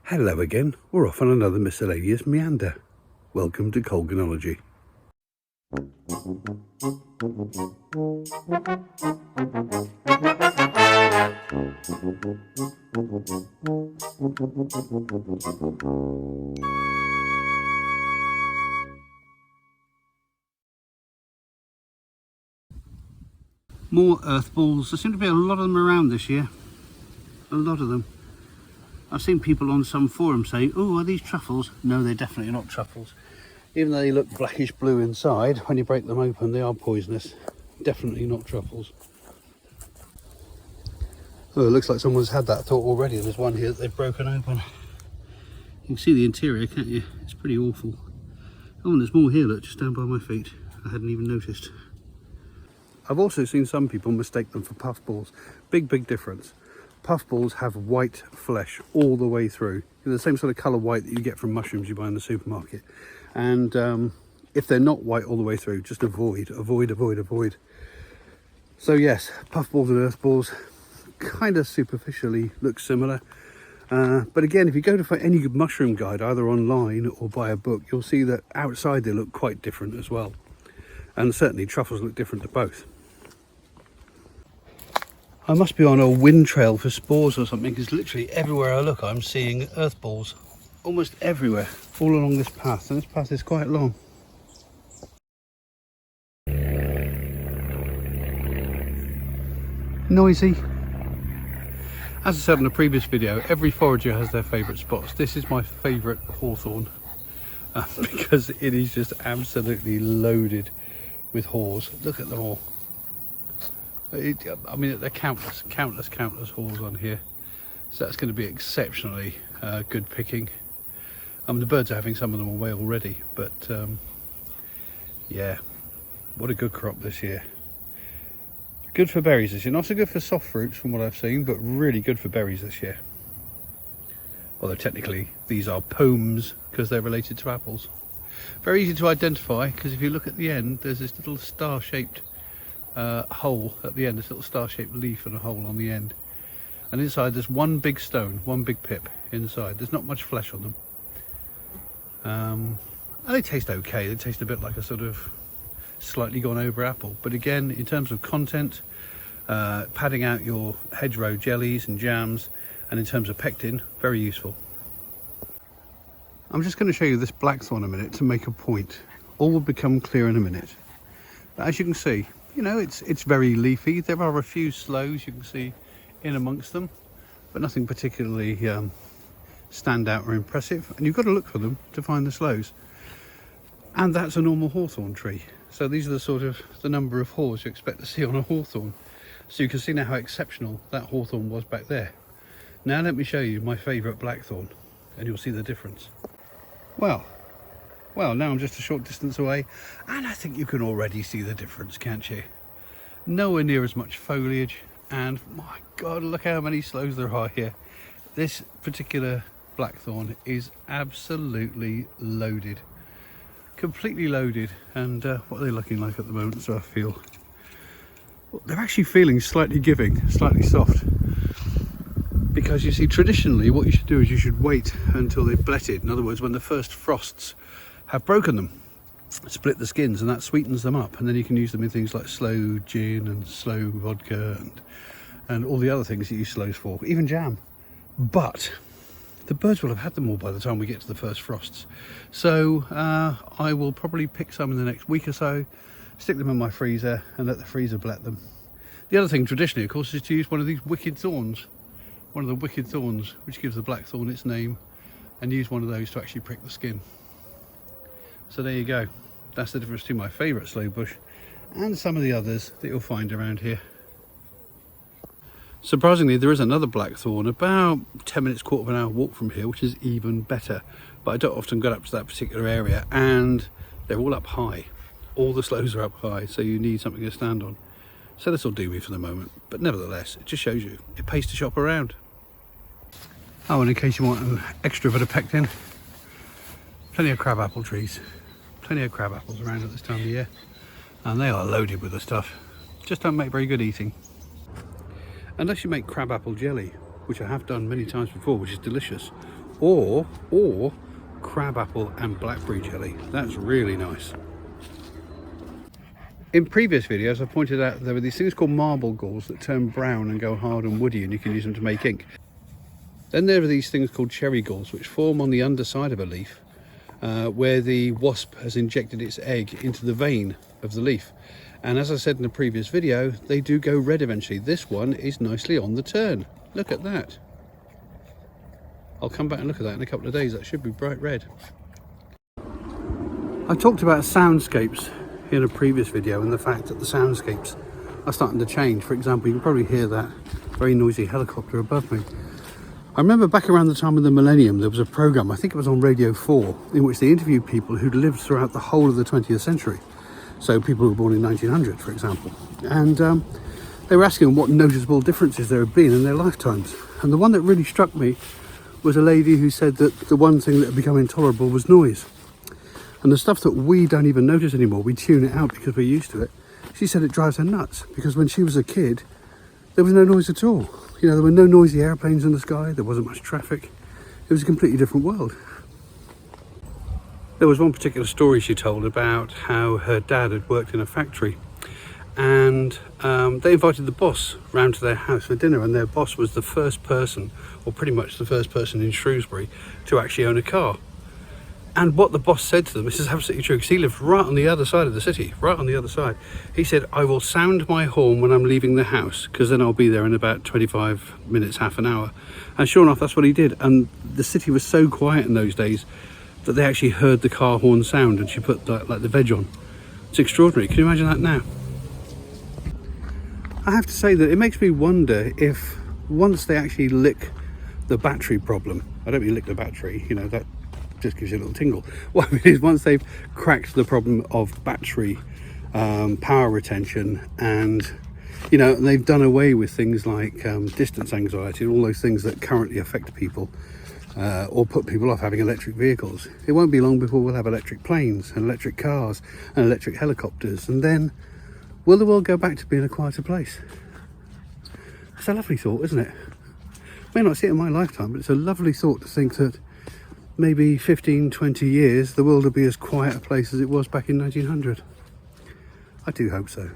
Hello again, we're off on another miscellaneous meander. Welcome to Colganology. More earthballs. There seem to be a lot of them around this year. A lot of them. I've seen people on some forum say, oh, are these truffles? No, they're definitely not truffles. Even though they look blackish blue inside, when you break them open, they are poisonous. Definitely not truffles. Oh, it looks like someone's had that thought already. There's one here that they've broken open. You can see the interior, can't you? It's pretty awful. Oh, and there's more here, look, just down by my feet. I hadn't even noticed. I've also seen some people mistake them for puffballs. Big difference. Puffballs have white flesh all the way through. The same sort of colour white that you get from mushrooms you buy in the supermarket. And if they're not white all the way through, just avoid. So yes, puffballs and earthballs kind of superficially look similar. But again, if you go to find any good mushroom guide, either online or buy a book, you'll see that outside they look quite different as well. And certainly truffles look different to both. I must be on a wind trail for spores or something, because literally everywhere I look I'm seeing earthballs. Almost everywhere, all along this path, and this path is quite long. Noisy. As I said in a previous video, every forager has their favourite spots. This is my favourite Hawthorne, because it is just absolutely loaded with haws. Look at them all. I mean, there are countless haws on here, so that's going to be exceptionally good picking. The birds are having some of them away already, but yeah, what a good crop this year. Good for berries this year, not so good for soft fruits from what I've seen, but really good for berries this year. Although technically these are pomes because they're related to apples. Very easy to identify, because if you look at the end, there's this little star-shaped hole at the end, this little star-shaped leaf and a hole on the end, and inside there's one big stone, one big pip inside. There's not much flesh on them, and they taste okay. They taste a bit like a sort of slightly gone over apple, but again, in terms of content, padding out your hedgerow jellies and jams, and in terms of pectin, very useful. I'm just going to show you this Blackthorn a minute to make a point. All will become clear in a minute. But as you can see, you know, it's very leafy. There are a few sloes you can see in amongst them, but nothing particularly stand out or impressive, and you've got to look for them to find the sloes. And that's a normal hawthorn tree. So these are the sort of the number of haws you expect to see on a hawthorn. So you can see now how exceptional that hawthorn was back there. Now let me show you my favourite blackthorn, and you'll see the difference. Well, now I'm just a short distance away, and I think you can already see the difference, can't you? Nowhere near as much foliage, and my God, look how many sloes there are here. This particular blackthorn is absolutely loaded. Completely loaded. And what are they looking like at the moment? So I feel, well, they're actually feeling slightly giving, slightly soft, because you see, traditionally what you should do is you should wait until they've bletted. In other words, when the first frosts have broken them, split the skins, and that sweetens them up, and then you can use them in things like sloe gin and sloe vodka and all the other things you use sloes for, even jam. But the birds will have had them all by the time we get to the first frosts. So I will probably pick some in the next week or so, stick them in my freezer and let the freezer blet them. The other thing traditionally, of course, is to use one of these wicked thorns, one of the wicked thorns, which gives the blackthorn its name, and use one of those to actually prick the skin. So there you go. That's the difference between my favourite sloe bush and some of the others that you'll find around here. Surprisingly, there is another blackthorn about 10 minutes, quarter of an hour walk from here, which is even better. But I don't often get up to that particular area, and they're all up high. All the sloes are up high, so you need something to stand on. So this will do me for the moment, but nevertheless, it just shows you it pays to shop around. Oh, and in case you want an extra bit of pectin, plenty of crabapple trees. Plenty of crab apples around at this time of year, and they are loaded with the stuff. Just don't make very good eating. Unless you make crabapple jelly, which I have done many times before, which is delicious, or crabapple and blackberry jelly. That's really nice. In previous videos I pointed out there were these things called marble galls that turn brown and go hard and woody, and you can use them to make ink. Then there are these things called cherry galls which form on the underside of a leaf where the wasp has injected its egg into the vein of the leaf. And as I said in the previous video, they do go red eventually. This one is nicely on the turn. Look at that. I'll come back and look at that in a couple of days. That should be bright red. I talked about soundscapes in a previous video and the fact that the soundscapes are starting to change. For example, you can probably hear that very noisy helicopter above me. I remember back around the time of the millennium there was a programme, I think it was on Radio 4, in which they interviewed people who'd lived throughout the whole of the 20th century. So people who were born in 1900, for example. And they were asking what noticeable differences there had been in their lifetimes. And the one that really struck me was a lady who said that the one thing that had become intolerable was noise. And the stuff that we don't even notice anymore, we tune it out because we're used to it. She said it drives her nuts because when she was a kid, there was no noise at all. You know, there were no noisy airplanes in the sky, there wasn't much traffic. It was a completely different world. There was one particular story she told about how her dad had worked in a factory, and they invited the boss round to their house for dinner, and their boss was the first person, or pretty much the first person in Shrewsbury, to actually own a car. And what the boss said to them, this is absolutely true, because he lived right on the other side of the city, right on the other side. He said, I will sound my horn when I'm leaving the house, because then I'll be there in about 25 minutes, half an hour. And sure enough, that's what he did. And the city was so quiet in those days that they actually heard the car horn sound, and she put like the veg on. It's extraordinary. Can you imagine that now? I have to say that it makes me wonder if once they actually lick the battery problem, I don't mean lick the battery, you know, that just gives you a little tingle. What I mean is once they've cracked the problem of battery power retention, and you know, they've done away with things like distance anxiety and all those things that currently affect people or put people off having electric vehicles, it won't be long before we'll have electric planes and electric cars and electric helicopters, and then will the world go back to being a quieter place? It's a lovely thought, isn't it? May not see it in my lifetime, but it's a lovely thought to think that maybe 15-20 years the world will be as quiet a place as it was back in 1900. I do hope so.